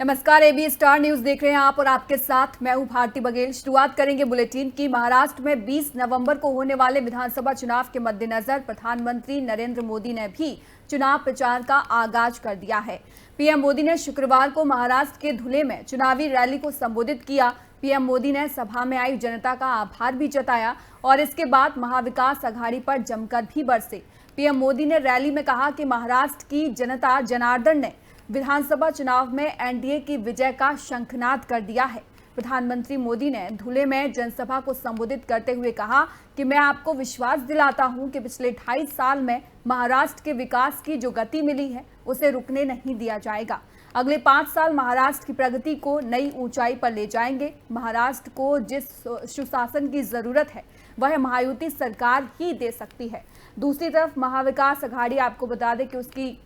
नमस्कार, AB star news देख रहे हैं आप और आपके साथ मैं हूं भारती बघेल। शुरुआत करेंगे बुलेटिन की। महाराष्ट्र में 20 नवंबर को होने वाले विधानसभा चुनाव के मद्देनजर प्रधानमंत्री नरेंद्र मोदी ने भी चुनाव प्रचार का आगाज कर दिया है। पीएम मोदी ने शुक्रवार को महाराष्ट्र के धुले में चुनावी रैली को संबोधित किया। पीएम मोदी ने सभा में आई जनता का आभार भी जताया और इसके बाद महाविकास अघाड़ी पर जमकर भी बरसे। पीएम मोदी ने रैली में कहा कि महाराष्ट्र की जनता जनार्दन ने विधानसभा चुनाव में एनडीए की विजय का शंखनाद कर दिया है। प्रधानमंत्री मोदी ने धुले में जनसभा को संबोधित करते हुए कहा कि मैं आपको विश्वास दिलाता हूं कि पिछले 2.5 साल में महाराष्ट्र के विकास की जो गति मिली है उसे रुकने नहीं दिया जाएगा। अगले 5 साल महाराष्ट्र की प्रगति को नई ऊंचाई पर ले जाएंगे। महाराष्ट्र को जिस सुशासन की जरूरत है वह महायुति सरकार ही दे सकती है। दूसरी तरफ महाविकास अघाड़ी, आपको बता दें कि उसकी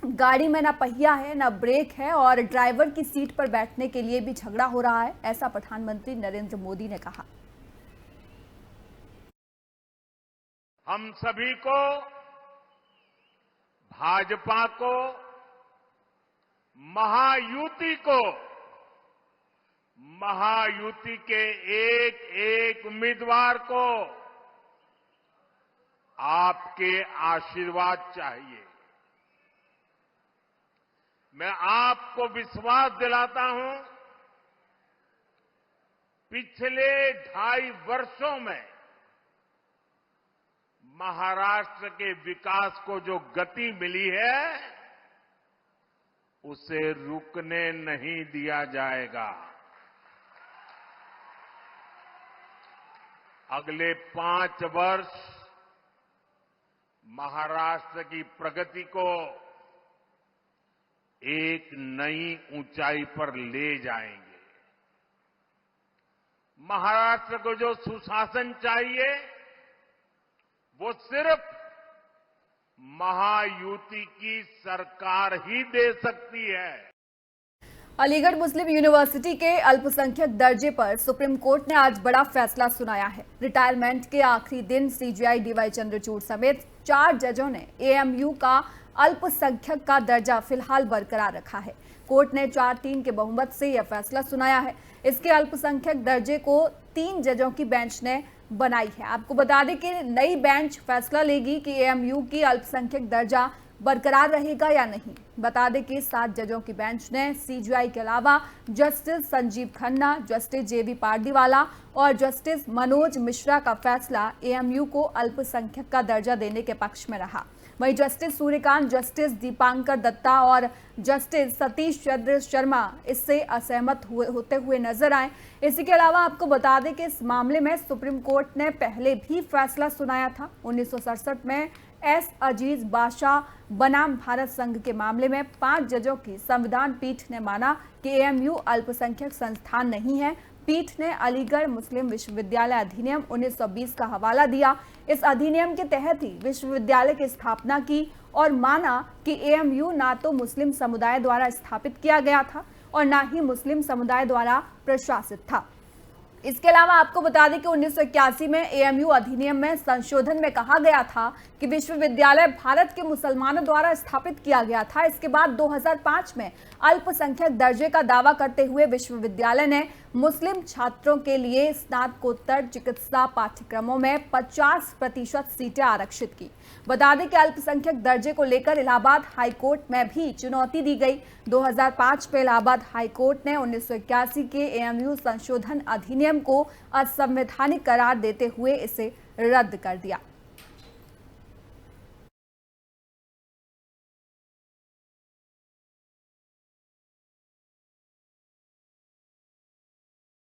गाड़ी में ना पहिया है ना ब्रेक है और ड्राइवर की सीट पर बैठने के लिए भी झगड़ा हो रहा है, ऐसा प्रधानमंत्री नरेंद्र मोदी ने कहा। हम सभी को, भाजपा को, महायुति को, महायुति के एक एक उम्मीदवार को आपके आशीर्वाद चाहिए। मैं आपको विश्वास दिलाता हूं, पिछले 2.5 वर्षों में महाराष्ट्र के विकास को जो गति मिली है उसे रुकने नहीं दिया जाएगा। अगले 5 वर्ष महाराष्ट्र की प्रगति को एक नई ऊंचाई पर ले जाएंगे। महाराष्ट्र को जो सुशासन चाहिए वो सिर्फ महायुति की सरकार ही दे सकती है। अलीगढ़ मुस्लिम यूनिवर्सिटी के अल्पसंख्यक दर्जे पर सुप्रीम कोर्ट ने आज बड़ा फैसला सुनाया है। रिटायरमेंट के आखिरी दिन सीजेआई डीवाई चंद्रचूड़ समेत 4 जजों ने एएमयू का अल्पसंख्यक का दर्जा फिलहाल बरकरार रखा है। कोर्ट ने 4-3 के बहुमत से यह फैसला सुनाया है। इसके अल्पसंख्यक दर्जे को 3 जजों की बेंच ने बनाई है। आपको बता दें कि नई बेंच फैसला लेगी कि एएमयू की अल्पसंख्यक दर्जा बरकरार रहेगा या नहीं। बता दें कि 7 जजों की बेंच ने सीजेआई के अलावा जस्टिस संजीव खन्ना, जस्टिस जेबी पारदीवाला और जस्टिस मनोज मिश्रा का फैसला एएमयू को अल्पसंख्यक का दर्जा देने के पक्ष में रहा। वहीं जस्टिस सूर्यकांत, जस्टिस दीपांकर दत्ता और जस्टिस सतीश चंद्र शर्मा इससे असहमत होते हुए नजर आए। इसी के अलावा आपको बता दें कि इस मामले में सुप्रीम कोर्ट ने पहले भी फैसला सुनाया था। 1967 में एस अजीज बादशाह बनाम भारत संघ के मामले में 5 जजों की संविधान पीठ ने माना कि एएमयू अल्पसंख्यक संस्थान नहीं है। पीठ ने अलीगढ़ मुस्लिम विश्वविद्यालय अधिनियम 1920 का हवाला दिया। इस अधिनियम के तहत ही विश्वविद्यालय की स्थापना की और माना कि एएमयू ना तो मुस्लिम समुदाय द्वारा स्थापित किया गया था और ना ही मुस्लिम समुदाय द्वारा प्रशासित था। इसके अलावा आपको बता दें कि 1981 में एएमयू अधिनियम में संशोधन में कहा गया था कि विश्वविद्यालय भारत के मुसलमानों द्वारा स्थापित किया गया था। इसके बाद 2005 में अल्पसंख्यक दर्जे का दावा करते हुए विश्वविद्यालय ने मुस्लिम छात्रों के लिए स्नातकोत्तर चिकित्सा पाठ्यक्रमों में 50% सीटें आरक्षित की। बता दें कि अल्पसंख्यक दर्जे को लेकर इलाहाबाद हाईकोर्ट में भी चुनौती दी गई। 2005 में इलाहाबाद हाईकोर्ट ने 1981 के एएमयू संशोधन अधिनियम को असंवैधानिक करार देते हुए इसे रद्द कर दिया।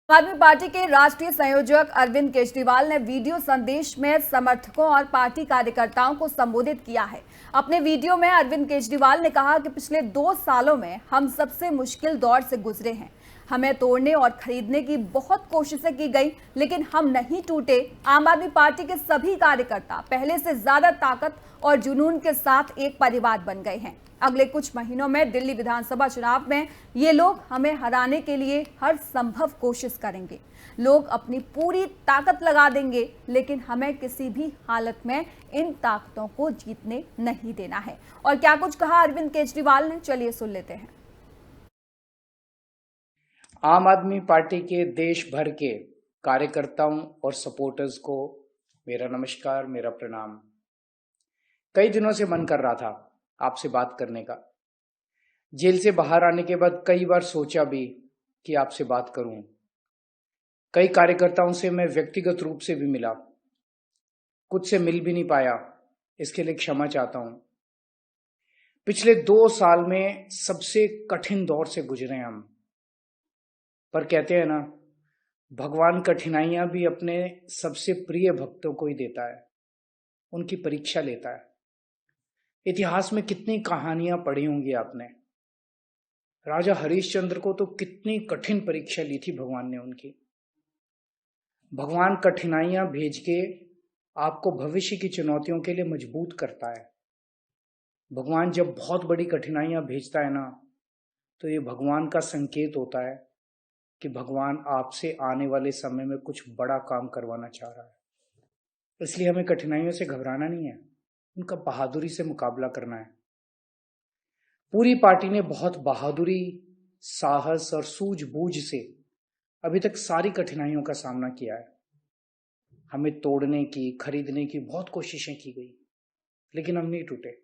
आम आदमी पार्टी के राष्ट्रीय संयोजक अरविंद केजरीवाल ने वीडियो संदेश में समर्थकों और पार्टी कार्यकर्ताओं को संबोधित किया है। अपने वीडियो में अरविंद केजरीवाल ने कहा कि पिछले 2 सालों में हम सबसे मुश्किल दौर से गुजरे हैं। हमें तोड़ने और खरीदने की बहुत कोशिशें की गई, लेकिन हम नहीं टूटे। आम आदमी पार्टी के सभी कार्यकर्ता पहले से ज्यादा ताकत और जुनून के साथ एक परिवार बन गए हैं। अगले कुछ महीनों में दिल्ली विधानसभा चुनाव में ये लोग हमें हराने के लिए हर संभव कोशिश करेंगे। लोग अपनी पूरी ताकत लगा देंगे, लेकिन हमें किसी भी हालत में इन ताकतों को जीतने नहीं देना है। और क्या कुछ कहा अरविंद केजरीवाल ने, चलिए सुन लेते हैं। आम आदमी पार्टी के देश भर के कार्यकर्ताओं और सपोर्टर्स को मेरा नमस्कार, मेरा प्रणाम। कई दिनों से मन कर रहा था आपसे बात करने का। जेल से बाहर आने के बाद कई बार सोचा भी कि आपसे बात करूं। कई कार्यकर्ताओं से मैं व्यक्तिगत रूप से भी मिला, कुछ से मिल भी नहीं पाया, इसके लिए क्षमा चाहता हूं। पिछले 2 साल में सबसे कठिन दौर से गुजरे हम, पर कहते हैं ना, भगवान कठिनाइयां भी अपने सबसे प्रिय भक्तों को ही देता है, उनकी परीक्षा लेता है। इतिहास में कितनी कहानियां पढ़ी होंगी आपने। राजा हरिश्चंद्र को तो कितनी कठिन परीक्षा ली थी भगवान ने उनकी। भगवान कठिनाइयां भेज के आपको भविष्य की चुनौतियों के लिए मजबूत करता है। भगवान जब बहुत बड़ी कठिनाइयां भेजता है ना, तो ये भगवान का संकेत होता है कि भगवान आपसे आने वाले समय में कुछ बड़ा काम करवाना चाह रहा है। इसलिए हमें कठिनाइयों से घबराना नहीं है, उनका बहादुरी से मुकाबला करना है। पूरी पार्टी ने बहुत बहादुरी, साहस और सूझबूझ से अभी तक सारी कठिनाइयों का सामना किया है। हमें तोड़ने की, खरीदने की बहुत कोशिशें की गई, लेकिन हम नहीं टूटे।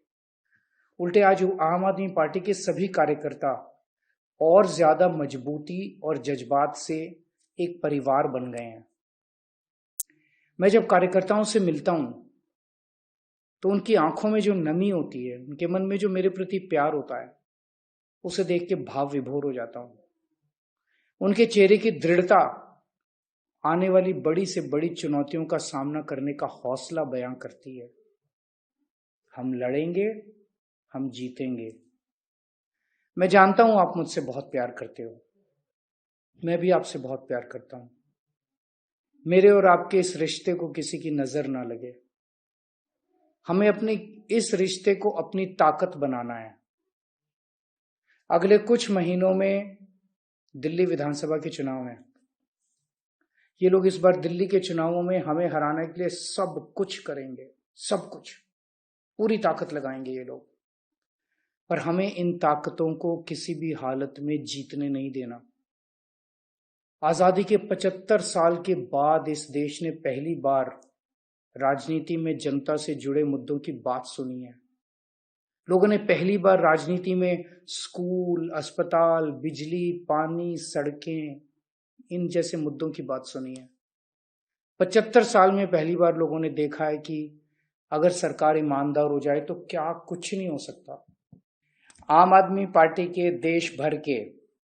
उल्टे आज आम आदमी पार्टी के सभी कार्यकर्ता और ज्यादा मजबूती और जज्बात से एक परिवार बन गए हैं। मैं जब कार्यकर्ताओं से मिलता हूं तो उनकी आंखों में जो नमी होती है, उनके मन में जो मेरे प्रति प्यार होता है, उसे देख के भाव विभोर हो जाता हूं। उनके चेहरे की दृढ़ता आने वाली बड़ी से बड़ी चुनौतियों का सामना करने का हौसला बयां करती है। हम लड़ेंगे, हम जीतेंगे। मैं जानता हूं आप मुझसे बहुत प्यार करते हो, मैं भी आपसे बहुत प्यार करता हूं। मेरे और आपके इस रिश्ते को किसी की नजर ना लगे। हमें अपने इस रिश्ते को अपनी ताकत बनाना है। अगले कुछ महीनों में दिल्ली विधानसभा के चुनाव हैं। ये लोग इस बार दिल्ली के चुनावों में हमें हराने के लिए सब कुछ करेंगे, सब कुछ, पूरी ताकत लगाएंगे ये लोग। पर हमें इन ताकतों को किसी भी हालत में जीतने नहीं देना। आजादी के 75 साल के बाद इस देश ने पहली बार राजनीति में जनता से जुड़े मुद्दों की बात सुनी है। लोगों ने पहली बार राजनीति में स्कूल, अस्पताल, बिजली, पानी, सड़कें, इन जैसे मुद्दों की बात सुनी है। 75 साल में पहली बार लोगों ने देखा है कि अगर सरकार ईमानदार हो जाए तो क्या कुछ नहीं हो सकता। आम आदमी पार्टी के देश भर के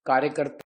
कार्यकर्ता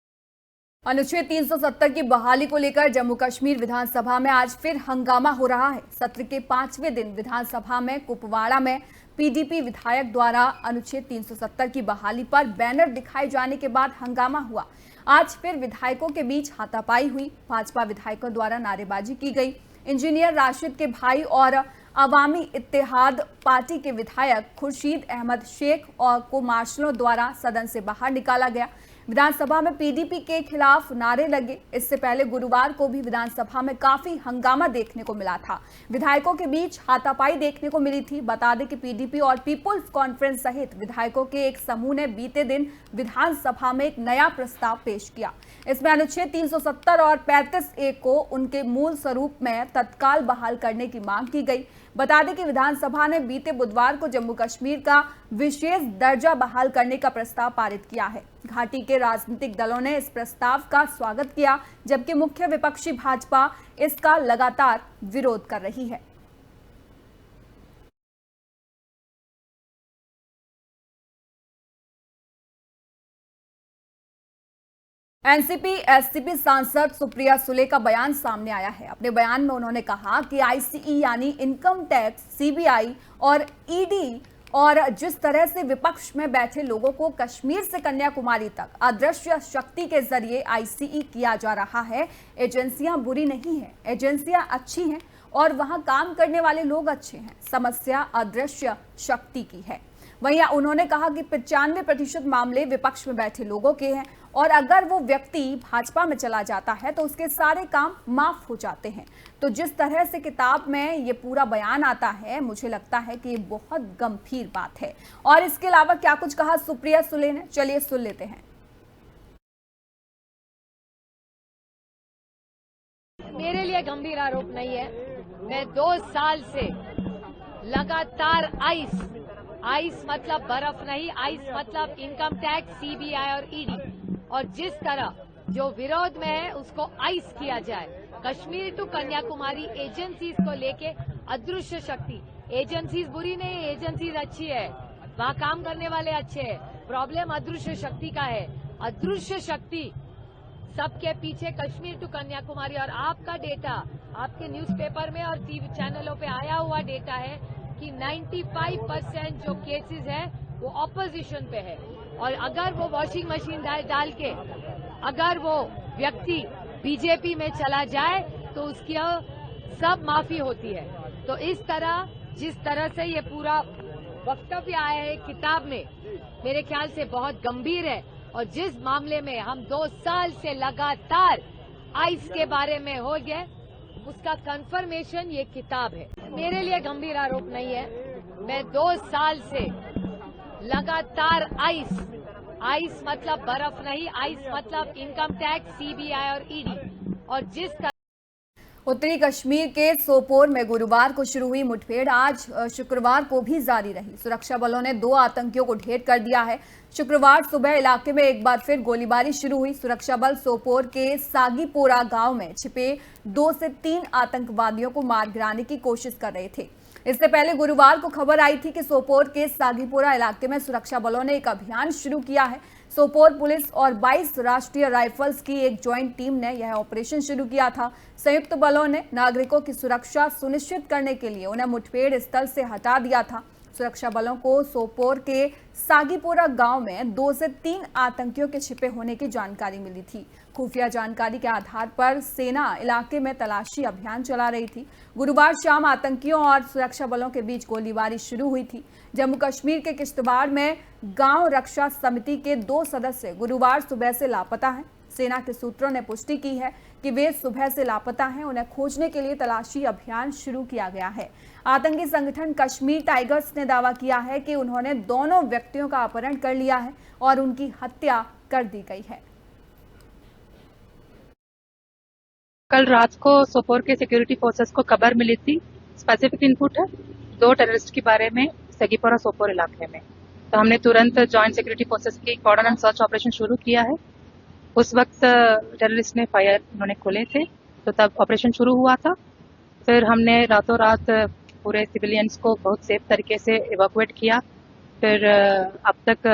अनुच्छेद 370 की बहाली को लेकर जम्मू कश्मीर विधानसभा में आज फिर हंगामा हो रहा है। सत्र के 5वें दिन विधानसभा में कुपवाड़ा में पीडीपी विधायक द्वारा अनुच्छेद 370 की बहाली पर बैनर दिखाए जाने के बाद हंगामा हुआ। आज फिर विधायकों के बीच हाथापाई हुई। भाजपा विधायकों द्वारा नारेबाजी की गई। इंजीनियर राशिद के भाई और अवामी इत्तेहाद पार्टी के विधायक खुर्शीद अहमद शेख और को मार्शलों द्वारा सदन से बाहर निकाला गया। विधानसभा में पीडीपी के खिलाफ नारे लगे। इससे पहले गुरुवार को भी विधानसभा में काफी हंगामा देखने को मिला था। विधायकों के बीच हाथापाई देखने को मिली थी। बता दें कि पीडीपी और पीपुल्स कॉन्फ्रेंस सहित विधायकों के एक समूह ने बीते दिन विधानसभा में एक नया प्रस्ताव पेश किया। इसमें अनुच्छेद 370 और 35A को उनके मूल स्वरूप में तत्काल बहाल करने की मांग की गई। बता दें कि विधानसभा ने बीते बुधवार को जम्मू कश्मीर का विशेष दर्जा बहाल करने का प्रस्ताव पारित किया है। घाटी के राजनीतिक दलों ने इस प्रस्ताव का स्वागत किया, जबकि मुख्य विपक्षी भाजपा इसका लगातार विरोध कर रही है। एनसीपी एससीपी सांसद सुप्रिया सुले का बयान सामने आया है। अपने बयान में उन्होंने कहा कि आईसीई यानी इनकम टैक्स, सीबीआई और ईडी और जिस तरह से विपक्ष में बैठे लोगों को कश्मीर से कन्याकुमारी तक अदृश्य शक्ति के जरिए आईसीई किया जा रहा है, एजेंसियां बुरी नहीं है, एजेंसियां अच्छी हैं और वहां काम करने वाले लोग अच्छे हैं। समस्या अदृश्य शक्ति की है। वहीं उन्होंने कहा कि 95% मामले विपक्ष में बैठे लोगों के हैं और अगर वो व्यक्ति भाजपा में चला जाता है तो उसके सारे काम माफ हो जाते हैं। तो जिस तरह से किताब में ये पूरा बयान आता है, मुझे लगता है कि ये बहुत गंभीर बात है। और इसके अलावा क्या कुछ कहा सुप्रिया सुले ने, चलिए सुन लेते हैं। मेरे लिए गंभीर आरोप नहीं है। मैं 2 साल से लगातार आइस मतलब बर्फ नहीं, आइस मतलब इनकम टैक्स, सीबीआई और ईडी, और जिस तरह जो विरोध में है उसको आइस किया जाए। कश्मीर टू कन्याकुमारी एजेंसीज को लेके अदृश्य शक्ति, एजेंसीज बुरी नहीं, एजेंसीज अच्छी है, वहाँ काम करने वाले अच्छे हैं। प्रॉब्लम अदृश्य शक्ति का है। अदृश्य शक्ति सबके पीछे कश्मीर टू कन्याकुमारी, और आपका डेटा आपके न्यूज़पेपर में और टीवी चैनलों पे आया हुआ डेटा है कि 95% जो केसेस है वो ऑपोजिशन पे है, और अगर वो वॉशिंग मशीन डाल के अगर वो व्यक्ति बीजेपी में चला जाए तो उसकी सब माफी होती है। तो इस तरह जिस तरह से ये पूरा वक्तव्य आया है किताब में, मेरे ख्याल से बहुत गंभीर है, और जिस मामले में हम 2 साल से लगातार आइस के बारे में हो गए उसका कंफर्मेशन ये किताब है। मेरे लिए गंभीर आरोप नहीं है। मैं 2 साल से लगातार आइस मतलब बर्फ नहीं, आइस मतलब इनकम टैक्स, सीबीआई और ईडी, और जिस तरह उत्तरी कश्मीर के सोपोर में गुरुवार को शुरू हुई मुठभेड़ आज शुक्रवार को भी जारी रही। सुरक्षा बलों ने 2 आतंकियों को ढेर कर दिया है। शुक्रवार सुबह इलाके में एक बार फिर गोलीबारी शुरू हुई। सुरक्षा बल सोपोर के सागीपोरा गांव में छिपे 2 से 3 आतंकवादियों को मार गिराने की कोशिश कर रहे थे। इससे पहले गुरुवार को खबर आई थी कि सोपोर के सागीपोरा इलाके में सुरक्षा बलों ने एक अभियान शुरू किया है। सोपोर पुलिस और 22 राष्ट्रीय राइफल्स की एक ज्वाइंट टीम ने यह ऑपरेशन शुरू किया था। संयुक्त बलों ने नागरिकों की सुरक्षा सुनिश्चित करने के लिए उन्हें मुठभेड़ स्थल से हटा दिया था। सुरक्षा बलों को सोपोर के सागीपोरा गांव में 2 से 3 आतंकियों के छिपे होने की जानकारी मिली थी। खुफिया जानकारी के आधार पर सेना इलाके में तलाशी अभियान चला रही थी। गुरुवार शाम आतंकियों और सुरक्षा बलों के बीच गोलीबारी शुरू हुई थी। जम्मू कश्मीर के किश्तवाड़ में गांव रक्षा समिति के 2 सदस्य गुरुवार सुबह से लापता हैं। सेना के सूत्रों ने पुष्टि की है कि वे सुबह से लापता हैं। उन्हें खोजने के लिए तलाशी अभियान शुरू किया गया है। आतंकी संगठन कश्मीर टाइगर्स ने दावा किया है कि उन्होंने दोनों व्यक्तियों का अपहरण कर लिया है और उनकी हत्या कर दी गई है। कल रात को सोपोर के सिक्योरिटी फोर्सेस को खबर मिली थी, स्पेसिफिक इनपुट है 2 टेररिस्ट के बारे में सगीपोरा सोपोर इलाके में। तो हमने तुरंत जॉइंट सिक्योरिटी फोर्सेस की कॉर्डन एंड सर्च ऑपरेशन शुरू किया है। उस वक्त टेररिस्ट ने फायर उन्होंने खोले थे, तो तब ऑपरेशन शुरू हुआ था। फिर हमने रातों रात पूरे सिविलियंस को बहुत सेफ तरीके से इवैक्यूएट किया। फिर अब तक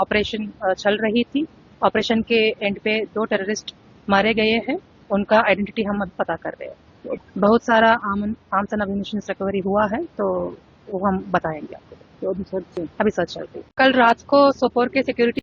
ऑपरेशन चल रही थी। ऑपरेशन के एंड पे 2 टेररिस्ट मारे गए हैं, उनका आइडेंटिटी हम अब पता कर रहे हैं। बहुत सारा आर्म्स एंड एम्यूनिशन रिकवरी हुआ है, तो वो हम बताएंगे आपको। अभी सर्च चल रही है। कल रात को सोपोर के सिक्योरिटी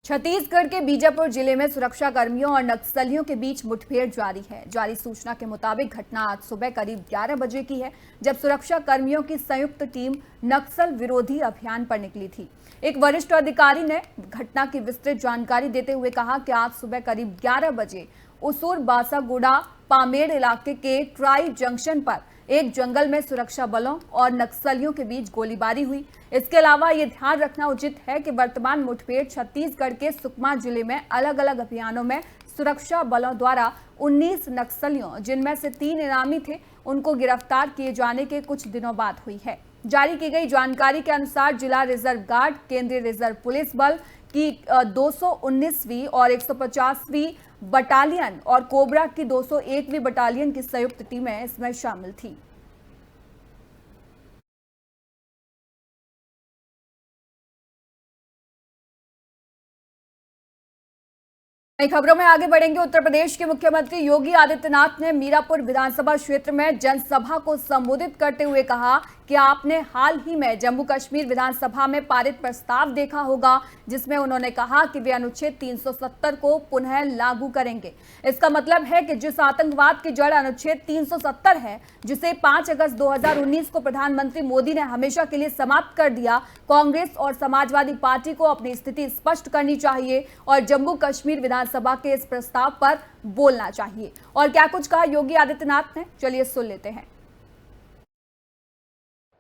छत्तीसगढ़ के बीजापुर जिले में सुरक्षा कर्मियों और नक्सलियों के बीच मुठभेड़ जारी है। जारी सूचना के मुताबिक घटना आज सुबह करीब 11 बजे की है, जब सुरक्षा कर्मियों की संयुक्त टीम नक्सल विरोधी अभियान पर निकली थी। एक वरिष्ठ अधिकारी ने घटना की विस्तृत जानकारी देते हुए कहा कि आज सुबह करीब 11 बजे उसूर बासागुड़ा पामेड़ इलाके के ट्राई जंक्शन पर एक जंगल में सुरक्षा बलों और नक्सलियों के बीच गोलीबारी हुई। इसके अलावा ये ध्यान रखना उचित है कि वर्तमान मुठभेड़ छत्तीसगढ़ के सुकमा जिले में अलग अलग अभियानों में सुरक्षा बलों द्वारा 19 नक्सलियों, जिनमें से 3 इनामी थे, उनको गिरफ्तार किए जाने के कुछ दिनों बाद हुई है। जारी की गई जानकारी के अनुसार जिला रिजर्व गार्ड, केंद्रीय रिजर्व पुलिस बल की 219वीं और 150वीं बटालियन और कोबरा की 201वीं बटालियन की संयुक्त टीमें इसमें शामिल थी। नई खबरों में आगे बढ़ेंगे। उत्तर प्रदेश के मुख्यमंत्री योगी आदित्यनाथ ने मीरापुर विधानसभा क्षेत्र में जनसभा को संबोधित करते हुए कहा कि आपने हाल ही में जम्मू कश्मीर विधानसभा में पारित प्रस्ताव देखा होगा, जिसमें उन्होंने कहा कि वे अनुच्छेद 370 को पुनः लागू करेंगे। इसका मतलब है कि जिस आतंकवाद की जड़ अनुच्छेद 370 है, जिसे 5 अगस्त 2019 को प्रधानमंत्री मोदी ने हमेशा के लिए समाप्त कर दिया, कांग्रेस और समाजवादी पार्टी को अपनी स्थिति स्पष्ट करनी चाहिए और जम्मू कश्मीर विधानसभा के इस प्रस्ताव पर बोलना चाहिए। और क्या कुछ कहा योगी आदित्यनाथ ने, चलिए सुन लेते हैं।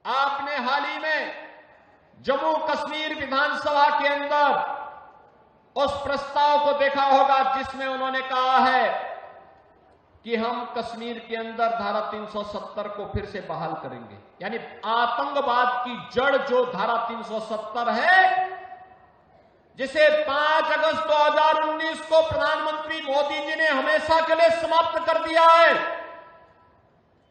आपने हाल ही में जम्मू कश्मीर विधानसभा के अंदर उस प्रस्ताव को देखा होगा जिसमें उन्होंने कहा है कि हम कश्मीर के अंदर धारा 370 को फिर से बहाल करेंगे। यानी आतंकवाद की जड़ जो धारा 370 है, जिसे 5 अगस्त 2019 को प्रधानमंत्री मोदी जी ने हमेशा के लिए समाप्त कर दिया है।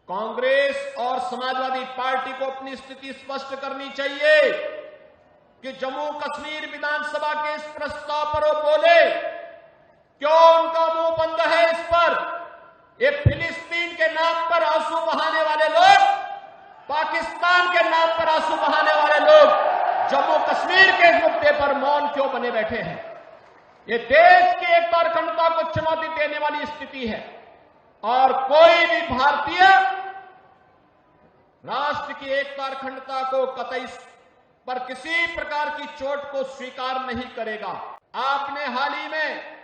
कांग्रेस और समाजवादी पार्टी को अपनी स्थिति स्पष्ट करनी चाहिए कि जम्मू कश्मीर विधानसभा के इस प्रस्ताव पर वो बोले। क्यों उनका मुंह बंद है इस पर? ये फिलिस्तीन के नाम पर आंसू बहाने वाले लोग, पाकिस्तान के नाम पर आंसू बहाने वाले लोग जम्मू कश्मीर के मुद्दे पर मौन क्यों बने बैठे हैं? ये देश की एकता और अखंडता को चुनौती देने वाली स्थिति है और कोई भी भारतीय राष्ट्र की एकता और अखंडता को कतई पर किसी प्रकार की चोट को स्वीकार नहीं करेगा। आपने हाल ही में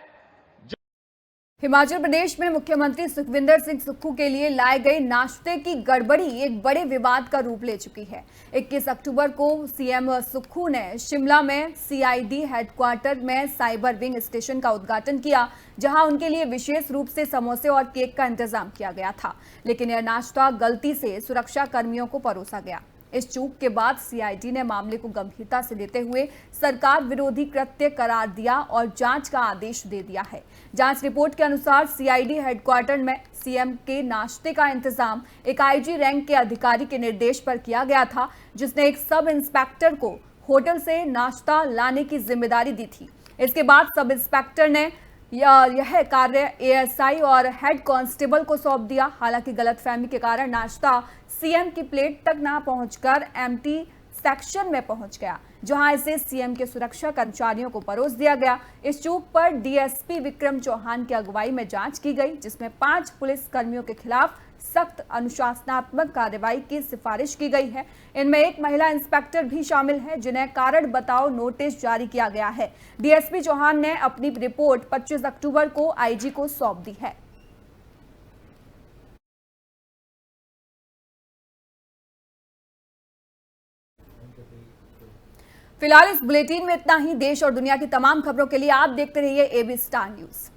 हिमाचल प्रदेश में मुख्यमंत्री सुखविंदर सिंह सुक्खू के लिए लाए गए नाश्ते की गड़बड़ी एक बड़े विवाद का रूप ले चुकी है। 21 अक्टूबर को सीएम सुक्खू ने शिमला में सीआईडी हेडक्वार्टर में साइबर विंग स्टेशन का उद्घाटन किया, जहां उनके लिए विशेष रूप से समोसे और केक का इंतजाम किया गया था। लेकिन यह नाश्ता गलती से सुरक्षा कर्मियों को परोसा गया। इस चूक के बाद सीआईडी ने मामले को गंभीरता से लेते हुए सरकार विरोधी कृत्य करार दिया और जांच का आदेश दे दिया है। जांच रिपोर्ट के अनुसार सीआईडी हेडक्वार्टर में सीएम के नाश्ते का इंतजाम एक आईजी रैंक के अधिकारी के निर्देश पर किया गया था, जिसने एक सब इंस्पेक्टर को होटल से नाश्ता लाने की जिम्मेदारी दी थी। इसके बाद सब इंस्पेक्टर ने यह कार्य एएसआई और हेड कांस्टेबल को सौंप दिया। हालांकि गलतफहमी के कारण नाश्ता सीएम की प्लेट तक ना पहुंचकर एम्प्टी सेक्शन में पहुंच गया, जहां इसे सीएम के सुरक्षा कर्मचारियों को परोस दिया गया। इस चूक पर डीएसपी विक्रम चौहान की अगुवाई में जांच की गई, जिसमें 5 पुलिस कर्मियों के खिलाफ सख्त अनुशासनात्मक कार्रवाई की सिफारिश की गई है। इनमें एक महिला इंस्पेक्टर भी शामिल है, जिन्हें कारण बताओ नोटिस जारी किया गया है। डीएसपी चौहान ने अपनी रिपोर्ट 25 अक्टूबर को आईजी को सौंप दी है। फिलहाल इस बुलेटिन में इतना ही। देश और दुनिया की तमाम खबरों के लिए आप देखते रहिए एबी स्टार न्यूज।